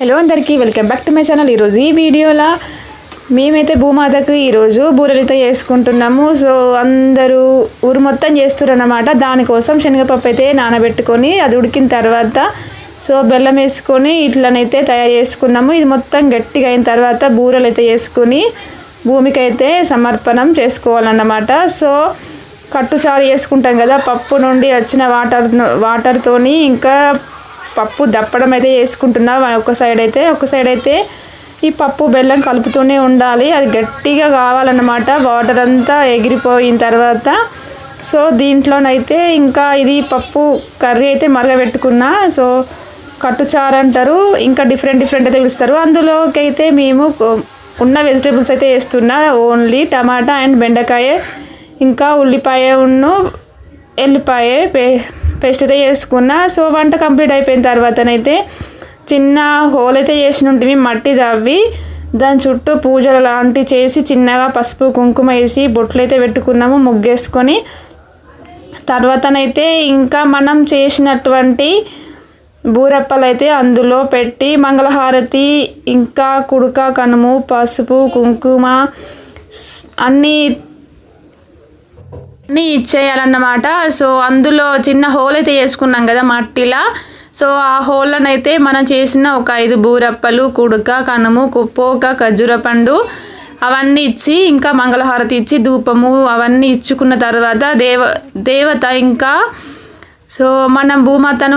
Hello అందరికీ welcome back to my channel. ఈరోజు ఈ వీడియోలో మేమైతే భూమాతకు ఈరోజు బూరెలతో చేసుకుంటున్నాము. సో అందరూ ఊరు మొత్తం చేస్తున్నారు అన్నమాట. దానికోసం శనగపప్పు అయితే నానబెట్టుకొని అది ఉడికిన తర్వాత సో బెల్లం వేసుకొని ఇట్లనైతే తయారు చేసుకున్నాము. ఇది మొత్తం గట్టిగా అయిన తర్వాత బూరెలు అయితే వేసుకొని భూమికైతే సమర్పణం చేసుకోవాలన్నమాట. సో కట్టుచారు చేసుకుంటాం కదా, పప్పు నుండి వచ్చిన వాటర్తోని ఇంకా పప్పు దప్పడం అయితే చేసుకుంటున్నా. ఒక సైడ్ అయితే ఈ పప్పు బెల్లం కలుపుతూనే ఉండాలి. అది గట్టిగా కావాలన్నమాట. వాటర్ అంతా ఎగిరిపోయిన తర్వాత సో దీంట్లోనైతే ఇంకా ఇది పప్పు కర్రీ అయితే మరగబెట్టుకున్నా. సో కట్టుచారు అంటారు, ఇంకా డిఫరెంట్ అయితే పిలుస్తారు. అందులోకి అయితే మేము ఉన్న వెజిటేబుల్స్ అయితే వేస్తున్నా. ఓన్లీ టమాటా అండ్ బెండకాయ, ఇంకా ఉల్లిపాయ ఎల్లిపాయ పేస్ట్ అయితే చేసుకున్నా. సో వంట కంప్లీట్ అయిపోయిన తర్వాతనైతే చిన్న హోల్ అయితే చేసి ఉంటుంది, మట్టి తవ్వి దాని చుట్టూ పూజలు లాంటివి చేసి చిన్నగా పసుపు కుంకుమ వేసి బొట్లు అయితే పెట్టుకున్నాము ముగ్గేసుకొని. తర్వాతనైతే ఇంకా మనం చేసినటువంటి బూరెప్పలు అయితే అందులో పెట్టి మంగళహారతి, ఇంకా కుడుక కనుము, పసుపు కుంకుమ అన్నీ ఇచ్చేయాలన్నమాట. సో అందులో చిన్న హోల్ అయితే చేసుకున్నాం కదా మట్టిలా. సో ఆ హోల్లోనైతే మనం చేసిన ఒక 5 బూరప్పలు, కుడుక కనుము, పోక, ఖర్జూర పండు అవన్నీ ఇచ్చి ఇంకా మంగళహారతి ఇచ్చి ధూపము అవన్నీ ఇచ్చుకున్న తర్వాత దేవత ఇంకా సో మనం భూమాతను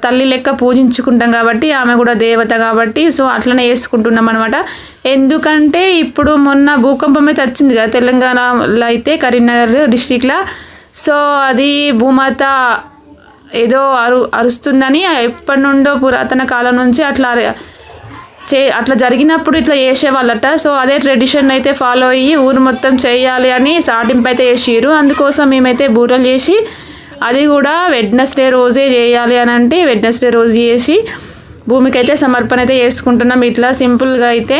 తల్లి లెక్క పూజించుకుంటాం కాబట్టి ఆమె కూడా దేవత కాబట్టి సో అట్లనే వేసుకుంటున్నాం అనమాట. ఎందుకంటే ఇప్పుడు మొన్న భూకంపం అయితే వచ్చింది కదా తెలంగాణలో అయితే కరీంనగర్ డిస్టిక్లో. సో అది భూమాత ఏదో అరుస్తుందని ఎప్పటి నుండో పురాతన కాలం నుంచి అట్లా జరిగినప్పుడు ఇట్లా చేసేవాళ్ళట. సో అదే ట్రెడిషన్ అయితే ఫాలో అయ్యి ఊరు మొత్తం చేయాలి అని సాటింపు అయితే చేసిర్రు. అందుకోసం మేమైతే బూరెలు చేసి అది కూడా వెడ్నెస్డే రోజే చేయాలి అని అంటే వెడ్నెస్డే రోజు చేసి భూమికి అయితే సమర్పణ అయితే చేసుకుంటున్నాం. ఇట్లా సింపుల్గా అయితే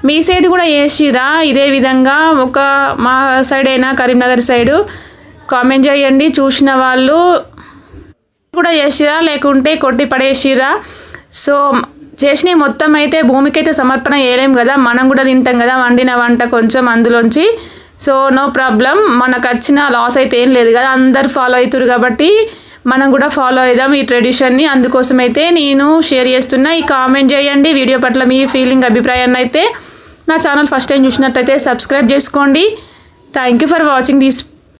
మీ సైడ్ కూడా చేసిరా ఇదే విధంగా మా సైడ్ అయినా కరీంనగర్ సైడు కామెంట్ చేయండి. చూసిన వాళ్ళు కూడా చేసిరా లేకుంటే కొట్టి పడేసిరా. సో చేసినవి మొత్తం అయితే భూమికి అయితే సమర్పణ చేయలేం కదా, మనం కూడా తింటాం కదా వండిన వంట కొంచెం అందులోంచి. సో నో ప్రాబ్లం, మనకు వచ్చిన లాస్ అయితే ఏం లేదు కదా, అందరు ఫాలో అవుతారు కాబట్టి మనం కూడా ఫాలో అవుదాం ఈ ట్రెడిషన్ని. అందుకోసం అయితే నేను షేర్ చేస్తున్నా. ఈ కామెంట్ చేయండి వీడియో పట్ల మీ అభిప్రాయాన్ని అయితే. నా ఛానల్ ఫస్ట్ టైం చూసినట్లయితే సబ్స్క్రైబ్ చేసుకోండి. Thank you for watching this